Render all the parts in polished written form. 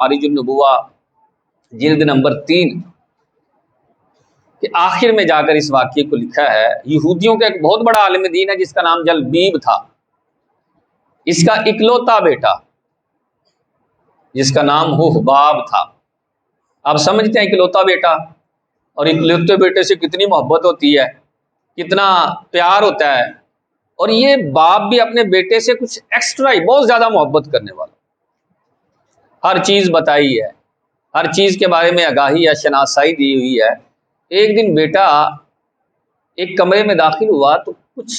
معارج النبوہ جلد نمبر 3 کہ آخر میں جا کر اس واقعے کو لکھا ہے۔ یہودیوں کا ایک بہت بڑا عالم دین ہے جس کا نام جلبیب تھا، اس کا اکلوتا بیٹا جس کا نام حباب تھا۔ آپ سمجھتے ہیں اکلوتا بیٹا اور اکلوتے بیٹے سے کتنی محبت ہوتی ہے، کتنا پیار ہوتا ہے، اور یہ باپ بھی اپنے بیٹے سے کچھ ایکسٹرا ہی بہت زیادہ محبت کرنے والا، ہر چیز بتائی ہے، ہر چیز کے بارے میں آگاہی یا شناسائی دی ہوئی ہے۔ ایک دن بیٹا ایک کمرے میں داخل ہوا تو کچھ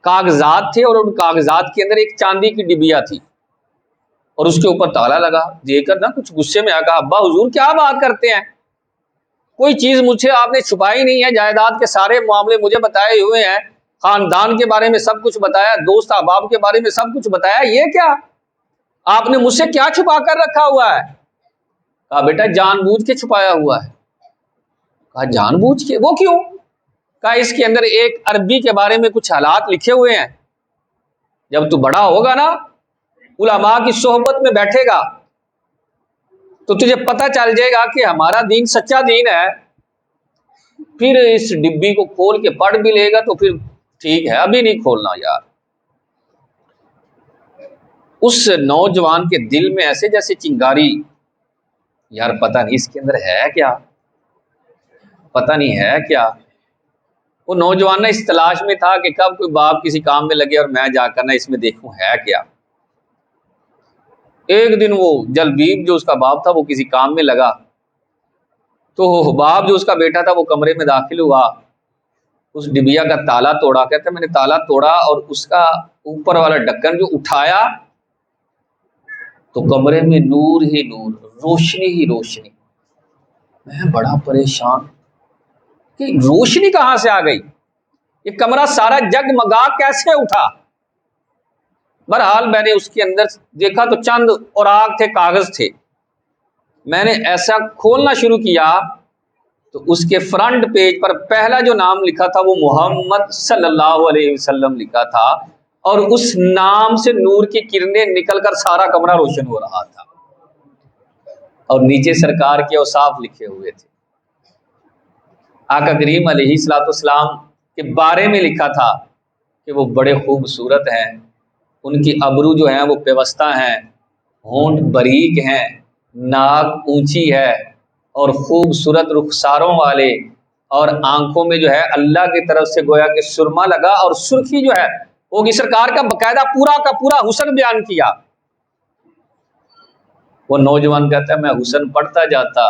کاغذات تھے اور ان کاغذات کے اندر ایک چاندی کی ڈبیا تھی اور اس کے اوپر تالا لگا۔ دیکھ کر نا کچھ غصے میں آ کہا، ابا حضور کیا بات کرتے ہیں، کوئی چیز مجھ سے آپ نے چھپائی نہیں ہے، جائیداد کے سارے معاملے مجھے بتائے ہوئے ہیں، خاندان کے بارے میں سب کچھ بتایا، دوست احباب کے بارے میں سب کچھ بتایا، یہ کیا آپ نے مجھ سے کیا چھپا کر رکھا ہوا ہے؟ کہا بیٹا جان بوجھ کے چھپایا ہوا ہے۔ کہا جان بوجھ کے، وہ کیوں؟ کہا اس کے اندر ایک عربی کے بارے میں کچھ حالات لکھے ہوئے ہیں، جب تو بڑا ہوگا نا، علماء کی صحبت میں بیٹھے گا تو تجھے پتہ چل جائے گا کہ ہمارا دین سچا دین ہے، پھر اس ڈبی کو کھول کے پڑھ بھی لے گا تو پھر ٹھیک ہے، ابھی نہیں کھولنا یار۔ اس نوجوان کے دل میں ایسے جیسے چنگاری، یار پتہ نہیں اس کے اندر ہے کیا، پتہ نہیں ہے کیا۔ وہ نوجوان نہ اس تلاش میں تھا کہ کب کوئی باپ کسی کام میں لگے اور میں جا کر نہ اس میں دیکھوں ہے کیا۔ ایک دن وہ جلبیب جو اس کا باپ تھا وہ کسی کام میں لگا تو حباب جو اس کا بیٹا تھا وہ کمرے میں داخل ہوا، اس ڈبیا کا تالا توڑا، کہتا ہے میں نے تالا توڑا اور اس کا اوپر والا ڈھکن جو اٹھایا تو کمرے میں نور ہی نور، روشنی ہی روشنی۔ میں بڑا پریشان کہ روشنی کہاں سے آ گئی، یہ کمرہ سارا جگمگا کیسے اٹھا؟ بہرحال میں نے اس کے اندر دیکھا تو چند اوراق تھے، کاغذ تھے، میں نے ایسا کھولنا شروع کیا تو اس کے فرنٹ پیج پر پہلا جو نام لکھا تھا وہ محمد صلی اللہ علیہ وسلم لکھا تھا، اور اس نام سے نور کی کرنیں نکل کر سارا کمرہ روشن ہو رہا تھا، اور نیچے سرکار کے اوصاف لکھے ہوئے تھے۔ آقا کریم علیہ الصلوۃ والسلام کے بارے میں لکھا تھا کہ وہ بڑے خوبصورت ہیں، ان کی ابرو جو ہیں وہ پیوستہ ہیں، ہونٹ باریک ہیں، ناک اونچی ہے اور خوبصورت رخساروں والے، اور آنکھوں میں جو ہے اللہ کی طرف سے گویا کہ سرما لگا اور سرخی جو ہے ہوگی۔ سرکار کا باقاعدہ پورا کا پورا حسن بیان کیا۔ وہ نوجوان کہتا ہے میں حسن پڑھتا جاتا،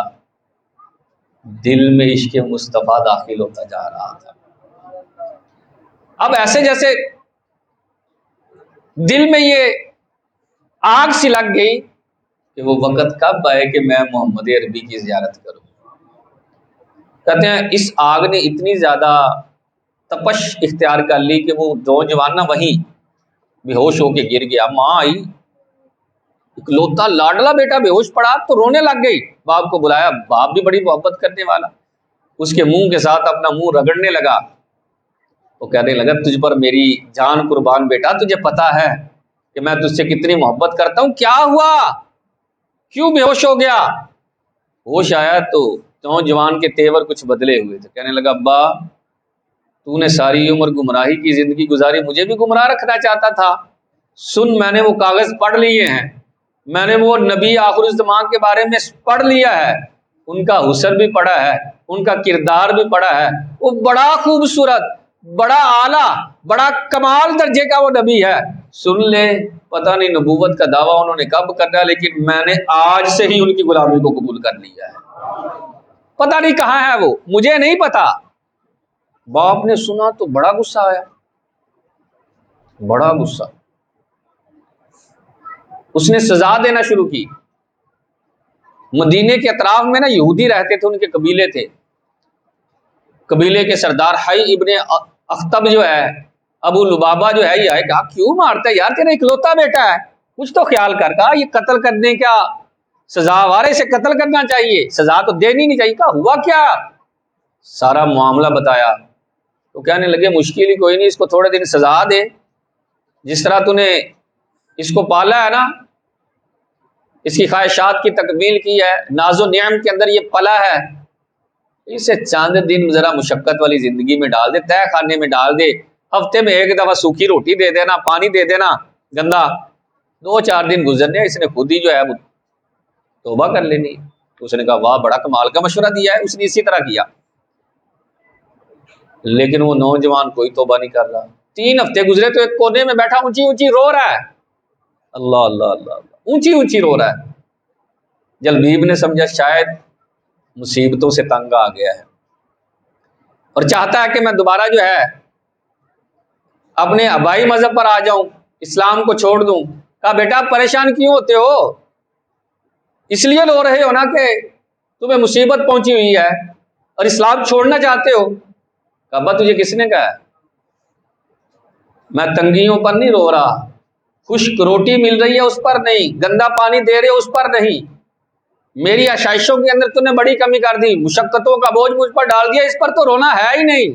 دل میں عشق مصطفیٰ داخل ہوتا جا رہا تھا۔ اب ایسے جیسے دل میں یہ آگ سی لگ گئی کہ وہ وقت کب آئے کہ میں محمد عربی کی زیارت کروں۔ کہتے ہیں اس آگ نے اتنی زیادہ تپش اختیار کر لی کہ وہ نوجوان نہ وہیں بے ہوش ہو کے گر گیا۔ ماں آئی، اکلوتا لاڈلا بیٹا بے ہوش پڑا تو رونے لگ گئی، باپ کو بلایا، باپ بھی بڑی محبت کرنے والا، اس کے منہ کے ساتھ اپنا منہ رگڑنے لگا، وہ کہنے لگا تجھ پر میری جان قربان بیٹا، تجھے پتا ہے کہ میں تجھ سے کتنی محبت کرتا ہوں، کیا ہوا، کیوں بے ہوش ہو گیا؟ ہوش آیا تو نوجوان کے تیور کچھ بدلے ہوئے تھے، کہنے لگا ابا تو نے ساری عمر گمراہی کی زندگی گزاری، مجھے بھی گمراہ رکھنا چاہتا تھا، سن میں نے وہ کاغذ پڑھ لیے ہیں، میں نے وہ نبی آخر الزمان کے بارے میں پڑھ لیا ہے، ان کا حسن بھی پڑھا ہے، ان کا کردار بھی پڑھا ہے، وہ بڑا خوبصورت، بڑا اعلیٰ، بڑا کمال درجے کا وہ نبی ہے، سن لے، پتہ نہیں نبوت کا دعویٰ انہوں نے کب کرنا، لیکن میں نے آج سے ہی ان کی غلامی کو قبول کر لیا ہے، پتہ نہیں کہاں ہے وہ، مجھے نہیں پتا۔ باپ نے سنا تو بڑا غصہ آیا، بڑا غصہ، اس نے سزا دینا شروع کی۔ مدینے کے اطراف میں نا یہودی رہتے تھے، ان کے قبیلے تھے، قبیلے کے سردار حی ابن اخطب جو ہے، ابو لبابہ جو ہے، یہ آئے کہا کیوں مارتا ہے یار، تیرا اکلوتا بیٹا ہے، کچھ تو خیال کر، کہا یہ قتل کرنے کا سزا وارے سے قتل کرنا چاہیے، سزا تو دینی نہیں چاہیے، کہا ہوا کیا؟ سارا معاملہ بتایا تو کہنے لگے مشکل ہی کوئی نہیں، اس کو تھوڑے دن سزا دے، جس طرح تو نے اس کو پالا ہے نا، اس کی خواہشات کی تکمیل کی ہے، ناز و نعم کے اندر یہ پلا ہے، اسے چاند دن ذرا مشقت والی زندگی میں ڈال دے، تہ خانے میں ڈال دے، ہفتے میں ایک دفعہ سوکھی روٹی دے دینا، پانی دے دینا گندا، 2-4 دن گزرنے، اس نے خود ہی جو ہے وہ توبہ کر لینی۔ اس نے کہا واہ بڑا کمال کا مشورہ دیا ہے، اس نے اسی طرح کیا، لیکن وہ نوجوان کوئی توبہ نہیں کر رہا۔ 3 ہفتے گزرے تو ایک کونے میں بیٹھا اونچی اونچی رو رہا ہے، اللہ اللہ اللہ اللہ، اونچی اونچی رو رہا ہے۔ جلبیب نے سمجھا شاید مصیبتوں سے تنگ آ گیا ہے اور چاہتا ہے کہ میں دوبارہ جو ہے اپنے آبائی مذہب پر آ جاؤں، اسلام کو چھوڑ دوں۔ کہا بیٹا پریشان کیوں ہوتے ہو؟ اس لیے رو رہے ہو نا کہ تمہیں مصیبت پہنچی ہوئی ہے اور اسلام چھوڑنا چاہتے ہو۔ کہا ابا تجھے کس نے کہا؟ میں تنگیوں پر نہیں رو رہا، خشک روٹی مل رہی ہے اس پر نہیں، گندا پانی دے رہے اس پر نہیں، میری آشائشوں کے اندر تو نے بڑی کمی کر دی، مشقتوں کا بوجھ مجھ پر ڈال دیا، اس پر تو رونا ہے ہی نہیں۔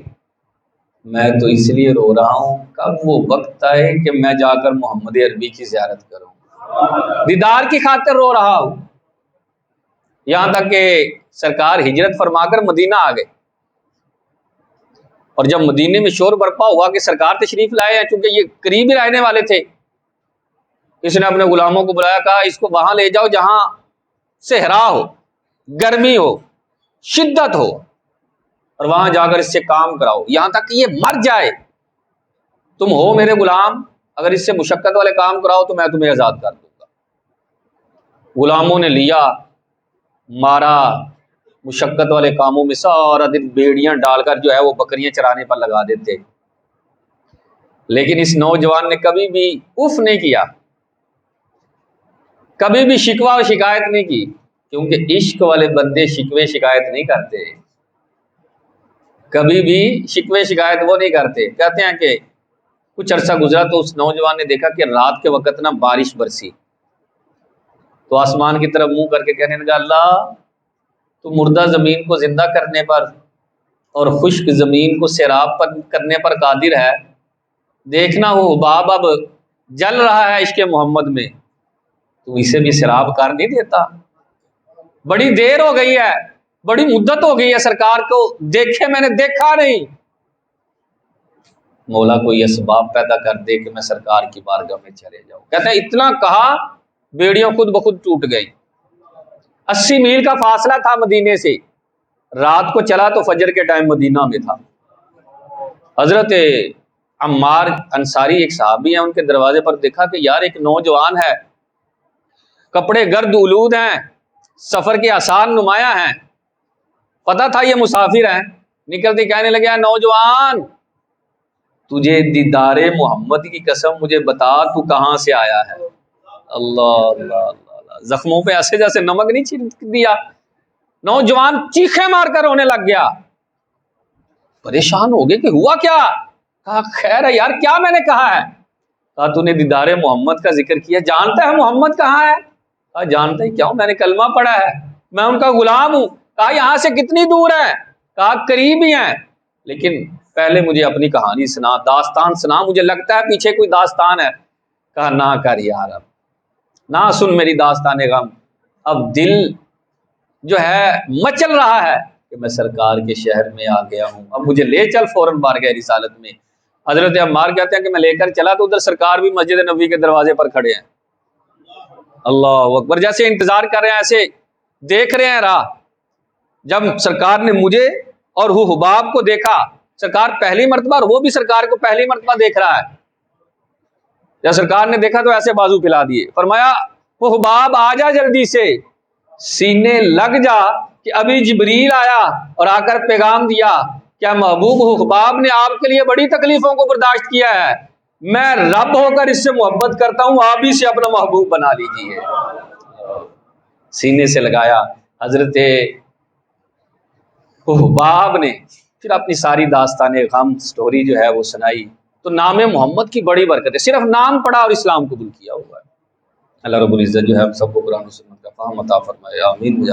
میں تو اس لیے رو رہا ہوں کب وہ وقت آئے کہ میں جا کر محمد عربی کی زیارت کروں، دیدار کی خاطر رو رہا ہوں۔ یہاں تک کہ سرکار ہجرت فرما کر مدینہ آ گئے، اور جب مدینے میں شور برپا ہوا کہ سرکار تشریف لائے ہیں، چونکہ یہ قریب ہی رہنے والے تھے، اس نے اپنے غلاموں کو بلایا، کہا اس کو وہاں لے جاؤ جہاں صحرا ہو، گرمی ہو، شدت ہو، اور وہاں جا کر اس سے کام کراؤ یہاں تک کہ یہ مر جائے۔ تم ہو میرے غلام، اگر اس سے مشقت والے کام کراؤ تو میں تمہیں آزاد کر دوں گا۔ غلاموں نے لیا، مارا، مشقت والے کاموں میں سارا دن بیڑیاں ڈال کر جو ہے وہ بکریاں چرانے پر لگا دیتے، لیکن اس نوجوان نے کبھی بھی اف نہیں کیا، کبھی بھی شکوہ اور شکایت نہیں کی، کیونکہ عشق والے بندے شکوے شکایت نہیں کرتے، کبھی بھی شکوے شکایت وہ نہیں کرتے۔ کہتے ہیں کہ کچھ عرصہ گزرا تو اس نوجوان نے دیکھا کہ رات کے وقت نا بارش برسی، تو آسمان کی طرف منہ کر کے کہنے لگا اللہ تو مردہ زمین کو زندہ کرنے پر اور خشک زمین کو سیراب کرنے پر قادر ہے، دیکھنا وہ حباب اب جل رہا ہے عشق محمد میں، تو اسے بھی سیراب کر نہیں دیتا؟ بڑی دیر ہو گئی ہے، بڑی مدت ہو گئی ہے سرکار کو دیکھے میں نے دیکھا نہیں، مولا کوئی اسباب پیدا کر دے کہ میں سرکار کی بارگاہ میں چلے جاؤں۔ کہتے ہیں اتنا کہا بیڑیاں خود بخود ٹوٹ گئی۔ 80 میل کا فاصلہ تھا مدینے سے، رات کو چلا تو فجر کے ٹائم مدینہ میں تھا۔ حضرت عمار انصاری ایک صحابی ہیں، ان کے دروازے پر دیکھا کہ یار ایک نوجوان ہے، کپڑے گرد آلود ہیں، سفر کے آسان نمایاں ہیں، پتہ تھا یہ مسافر ہیں، نکلتے کہنے لگے نوجوان تجھے دیدار محمد کی قسم مجھے بتا تو کہاں سے آیا ہے؟ اللہ اللہ اللہ، زخموں پہ ایسے جیسے نمک نہیں چھڑک دیا۔ نوجوان چیخیں مار کر رونے لگ گیا، پریشان ہو گئے کہ ہوا کیا؟ کہا خیر ہے یار، کیا میں نے کہا ہے؟ کہا تو نے دیدار محمد کا ذکر کیا، جانتا ہے محمد کہاں ہے؟ کہا جانتا ہی کیا، میں نے کلمہ پڑھا ہے، میں ان کا غلام ہوں۔ کہا یہاں سے کتنی دور ہے؟ کہا قریب ہی ہیں، لیکن پہلے مجھے اپنی کہانی سنا، داستان سنا، مجھے لگتا ہے پیچھے کوئی داستان ہے۔ کہا نہ کر یار، اب نہ سن میری داستان غم، اب دل جو ہے مچل رہا ہے کہ میں سرکار کے شہر میں آ گیا ہوں، اب مجھے لے چل فوراً بارگاہ رسالت میں۔ حضرت عمار کہتے ہیں کہ میں لے کر چلا تو ادھر سرکار بھی مسجد نبوی کے دروازے پر کھڑے ہیں، اللہ اکبر، جیسے انتظار کر رہے ہیں، ایسے دیکھ رہے ہیں راہ۔ جب سرکار نے مجھے اور وہ حباب کو دیکھا، سرکار پہلی مرتبہ، اور وہ بھی سرکار کو پہلی مرتبہ دیکھ رہا ہے، جب سرکار نے دیکھا تو ایسے بازو پھیلا دیے، فرمایا وہ حباب آ جا جلدی سے، سینے لگ جا کہ ابھی جبریل آیا اور آ کر پیغام دیا کیا محبوب حباب نے آپ کے لیے بڑی تکلیفوں کو برداشت کیا ہے، میں رب ہو کر اس سے محبت کرتا ہوں، آپ ہی سے اپنا محبوب بنا لیجیے۔ سینے سے لگایا۔ حضرت حباب نے پھر اپنی ساری داستان غم سٹوری جو ہے وہ سنائی، تو نام محمد کی بڑی برکت ہے، صرف نام پڑھا اور اسلام قبول کیا ہوا ہے۔ اللہ رب العزت جو ہے ہم سب کو قرآن و سنت کا فہم عطا فرمائے، آمین۔